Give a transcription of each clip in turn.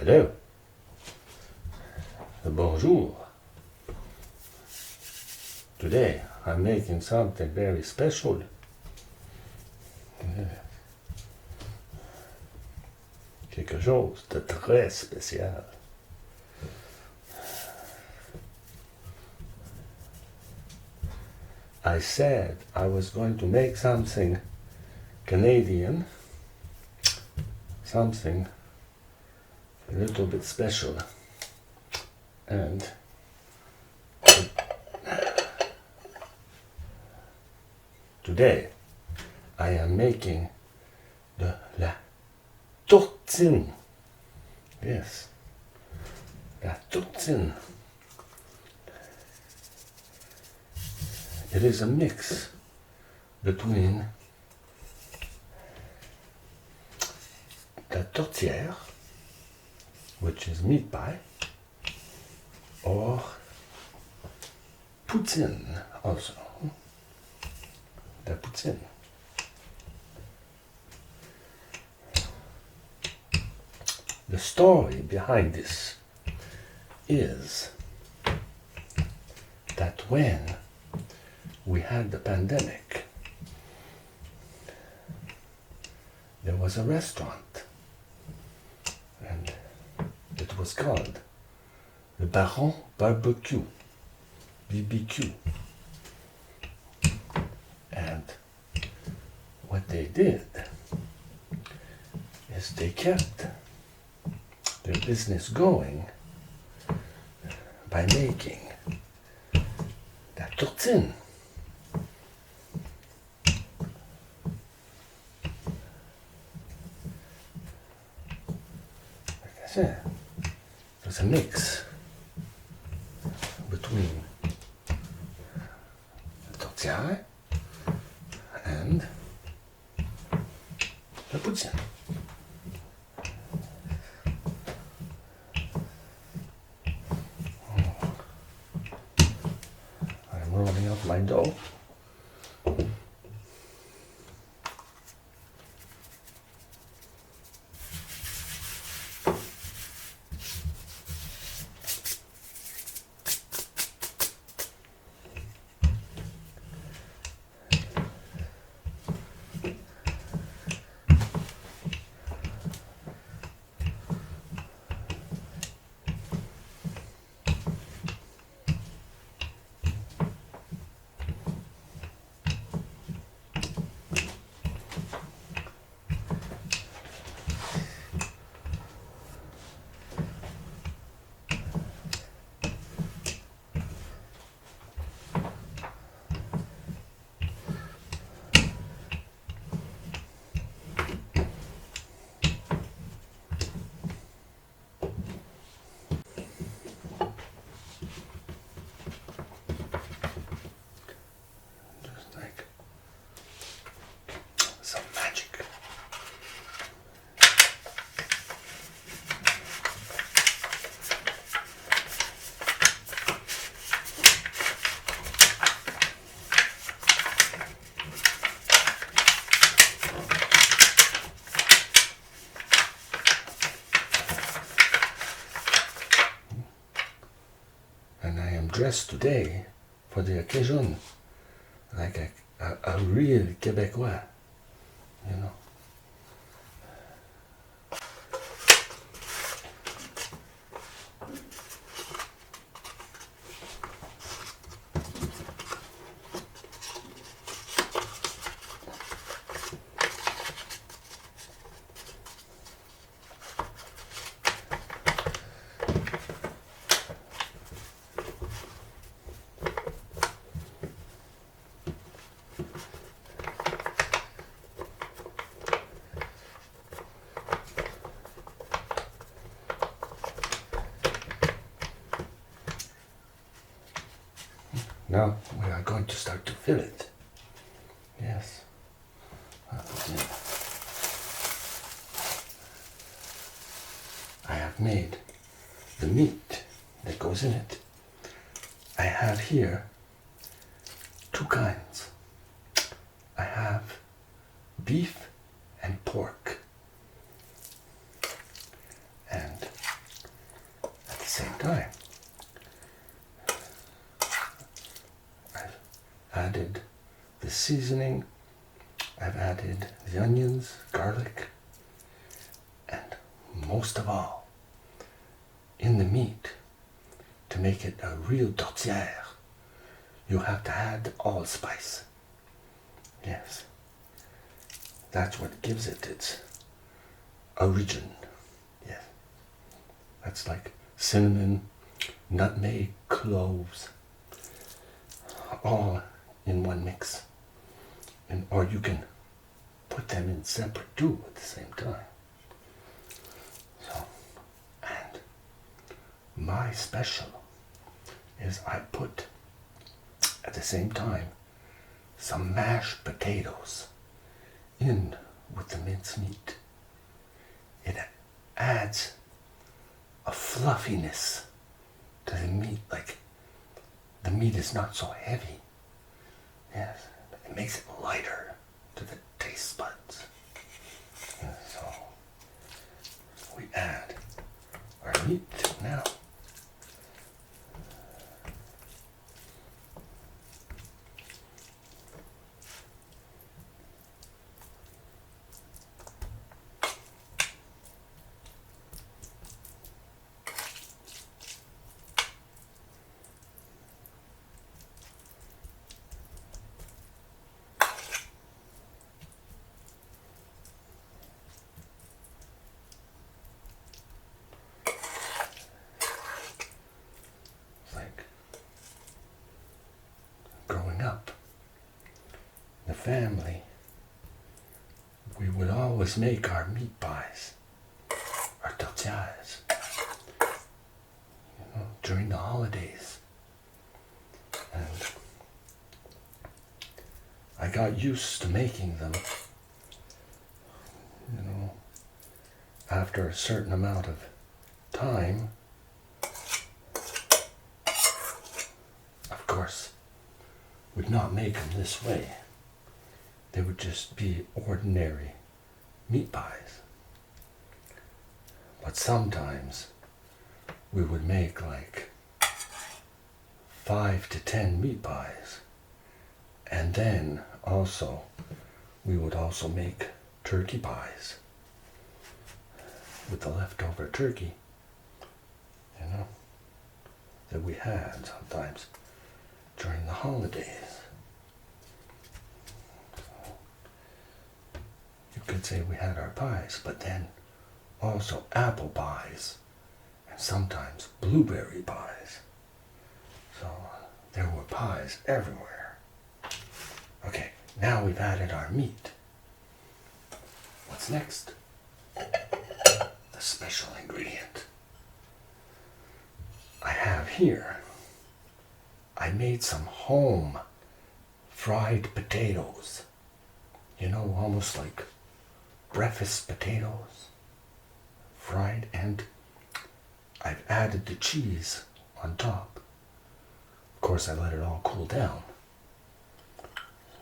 Hello. Bonjour. Today I'm making something very special. Quelque chose de très spécial. I said I was going to make something Canadian, something a little bit special, and today I am making la tourtine. Yes, la tourtine. It is a mix between la tourtière, which is meat pie, or Poutine also. La Poutine. The story behind this is that when we had the pandemic, there was a restaurant, and it was called the Baron BBQ. And what they did is they kept their business going by making that tourtine. Like I said, it was a mix between the tourtière and the Poutine. I'm rolling up my dough. Dressed today for the occasion like a real Quebecois, you know. Now we are going to start to fill it. Yes. I have made the meat that goes in it. I have here two kinds. I have beef and pork. And time. I've added the seasoning, I've added the onions, garlic, and most of all, in the meat, to make it a real tourtière, you have to add allspice. Yes. That's what gives it its origin. Yes. That's like cinnamon, nutmeg, cloves, all in one mix. And, or you can put them in separate too at the same time. So, and my special is I put at the same time some mashed potatoes in with the mincemeat. It adds a fluffiness to the meat, like the meat is not so heavy. Yes, it makes it lighter to the taste buds. And so we add our meat now. Growing up, the family, we would always make our meat pies, our tortillas, during the holidays. And I got used to making them, after a certain amount of time. Of course, would not make them this way. They would just be ordinary meat pies. But sometimes we would make like 5 to 10 meat pies. And then also, we would also make turkey pies with the leftover turkey, that we had sometimes during the holidays. So you could say we had our pies, but then also apple pies and sometimes blueberry pies. So there were pies everywhere. Okay, now we've added our meat. What's next? The special ingredient. I have here, I made some home fried potatoes. Almost like breakfast potatoes. Fried, and I've added the cheese on top. Of course, I let it all cool down.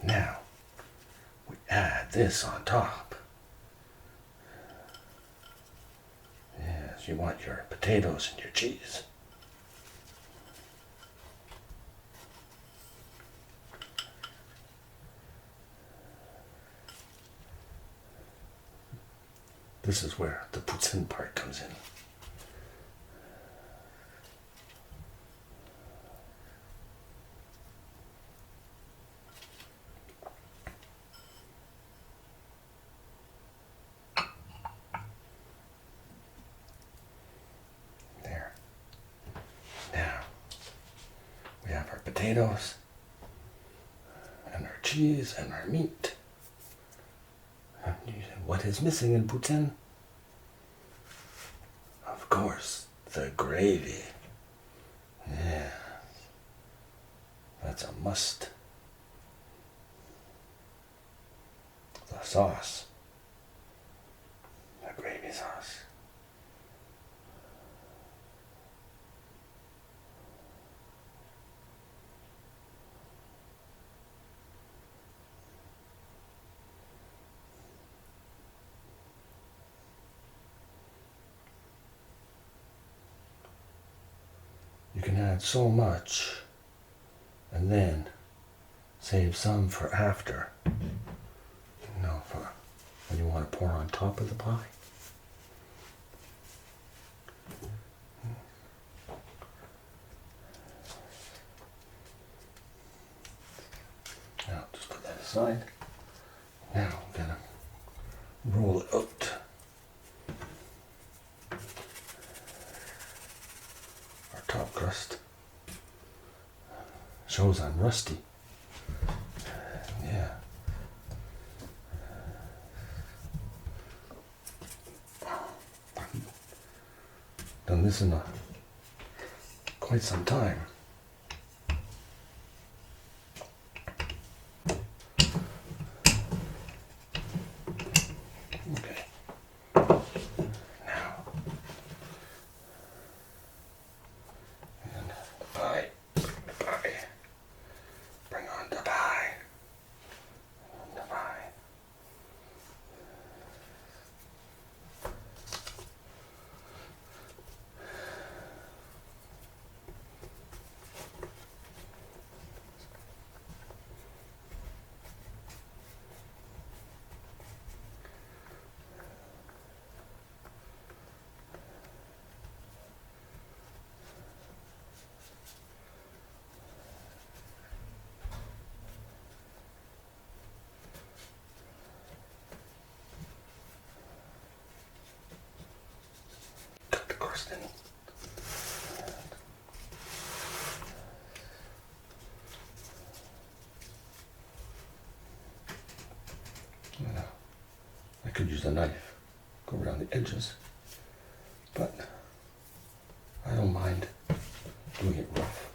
Now, we add this on top. Yes, you want your potatoes and your cheese. This is where the Poutine part comes in. There. Now, we have our potatoes, and our cheese, and our meat. What is missing in Poutine? Of course, the gravy. Yeah, that's a must. The sauce. The gravy sauce. can add so much and then save some for after. You know, for when you want to pour on top of the pie. Now, just put that aside. Now, I'm gonna roll it out. Our top crust. Shows I'm rusty. Yeah. Done this in quite some time. Okay. Now, and the pie, bring on the pie, the pie. Tuck the crust in. I could use a knife, go around the edges, but I don't mind doing it rough.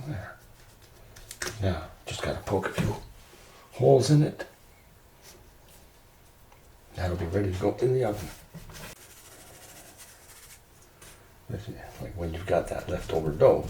There. Now, just gotta poke a few holes in it. That'll be ready to go in the oven. Like when you've got that leftover dough.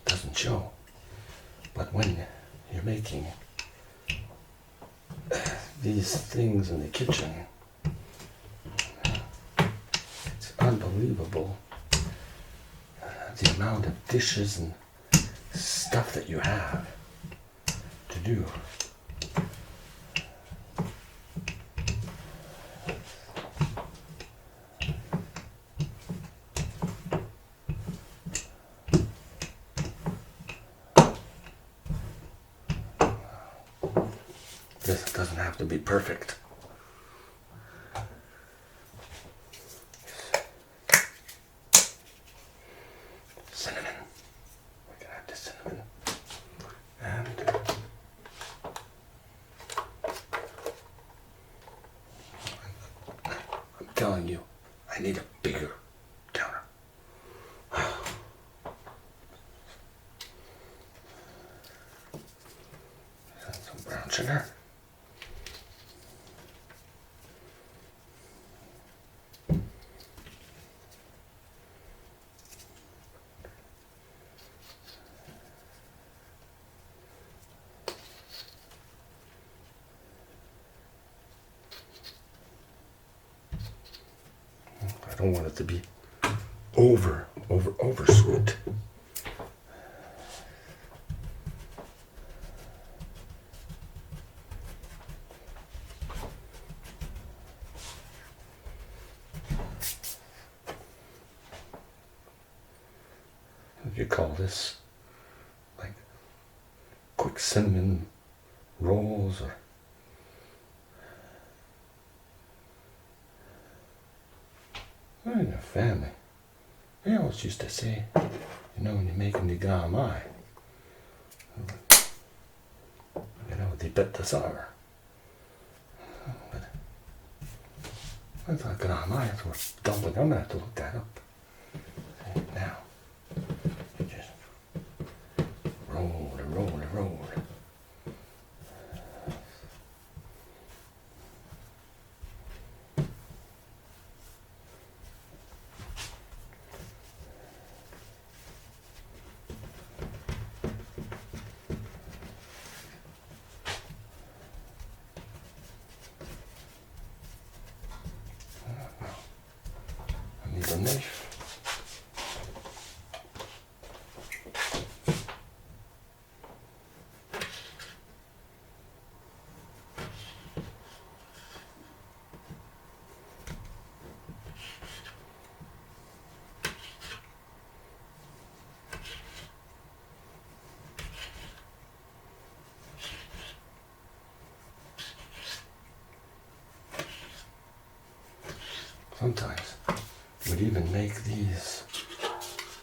Doesn't show, but when you're making these things in the kitchen, it's unbelievable the amount of dishes and stuff that you have to do. This doesn't have to be perfect. Cinnamon. We can add the cinnamon. And I'm telling you, I need a bigger counter. Some brown sugar. I don't want it to be over sweet. you call this? Like quick cinnamon rolls or in your family. They always used to say, you know, when you're making the gamai, you know, they bit the sour. But I thought gamai was dumpling. I'm going to have to look that up. Now, you just roll and roll and roll. I need a knife. Sometimes we'd even make these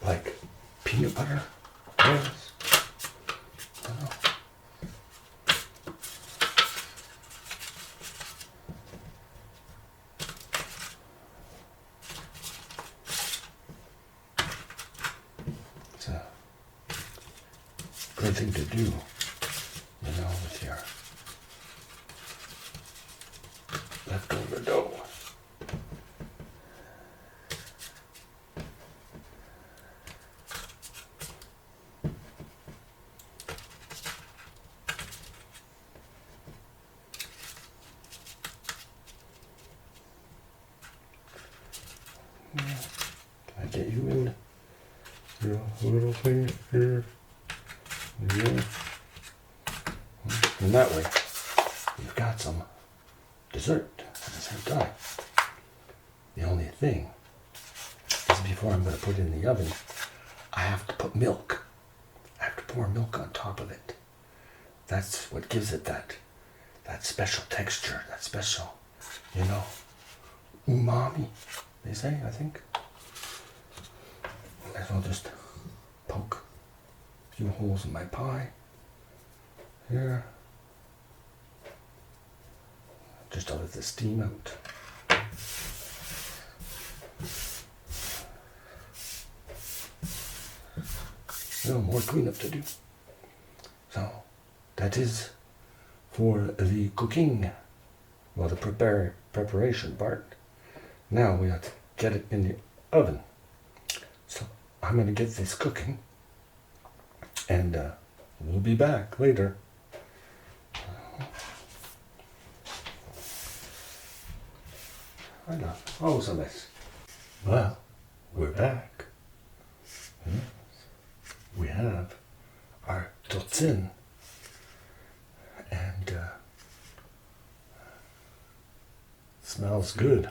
like peanut butter rolls. You know? It's a good thing to do, you know, with your leftover dough. Can I get you in your little thing here? Yeah. And that way, you've got some dessert at the same time. The only thing is before I'm going to put it in the oven, I have to put milk. I have to pour milk on top of it. That's what gives it that special texture, that special, you know, umami, they say, I think. Might as well just poke a few holes in my pie. Here. Just to let the steam out. No more cleanup to do. So that is for the cooking, well, the preparation part. Now we have to get it in the oven. So I'm going to get this cooking, and we'll be back later. I know, always a mess. Well, we're back. We have our tourtine, and smells good.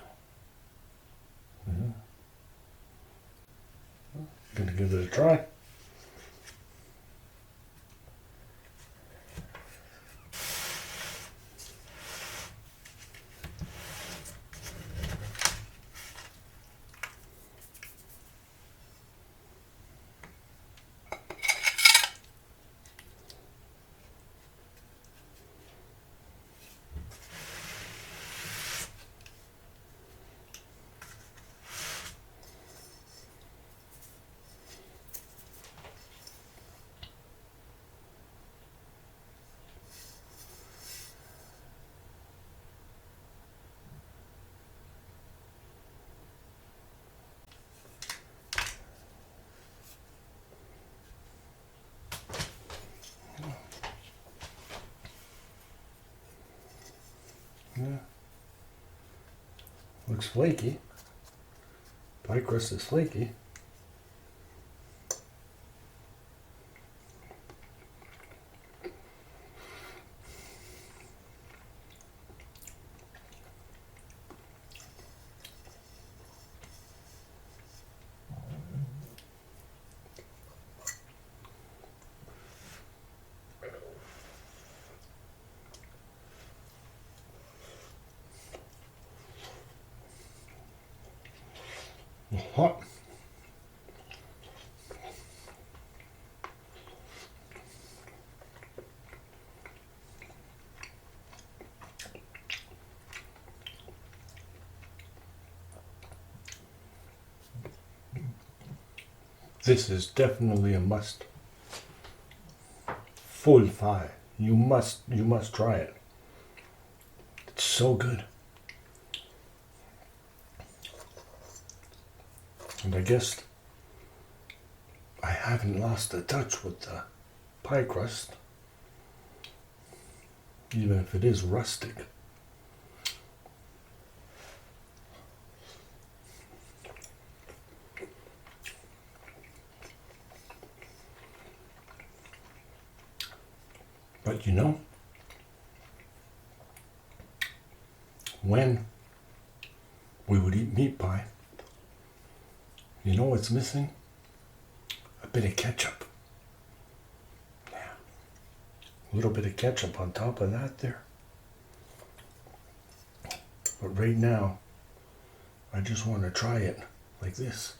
Gonna give it a try. Yeah. Looks flaky. Pie crust is flaky. Hot. This is definitely a must. Full 5. You must try it. It's so good. And I guess I haven't lost the touch with the pie crust, even if it is rustic. But you know, when we would eat meat pie, you know what's missing? A bit of ketchup. Yeah. A little bit of ketchup on top of that there. But right now, I just want to try it like this.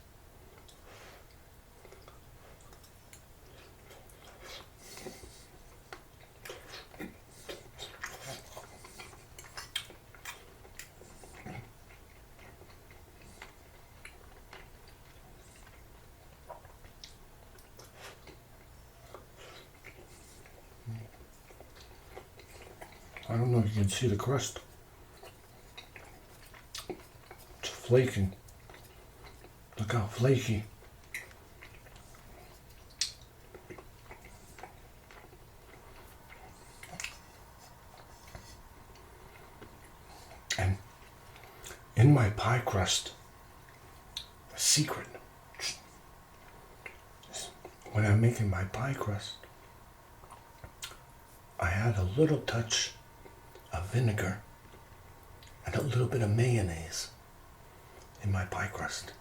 I don't know if you can see the crust. It's flaking. Look how flaky. And in my pie crust, a secret. When I'm making my pie crust, I add a little touch of vinegar and a little bit of mayonnaise in my pie crust.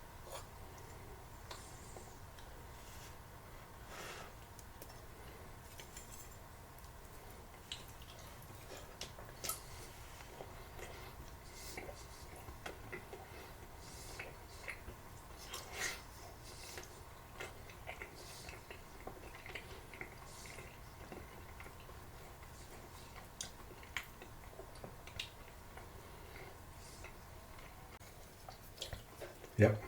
Yep.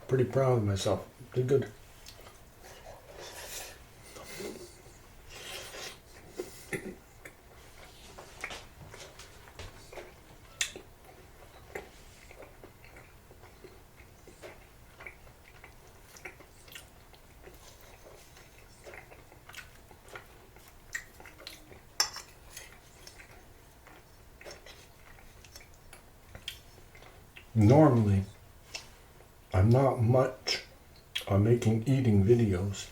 Pretty proud of myself. Did good. Normally, I'm not much on making eating videos,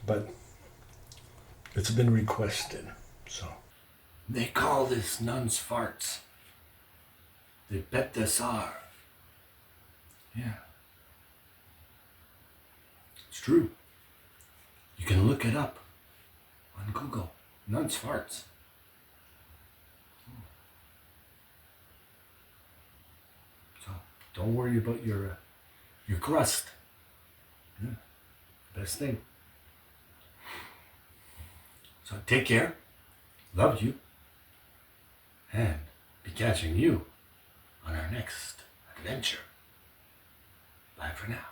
but it's been requested, so. They call this nuns' farts. They bet this are. Yeah. It's true. You can look it up on Google. Nuns' farts. So don't worry about your crust. Yeah. Best thing. So take care. Love you. And be catching you on our next adventure. Bye for now.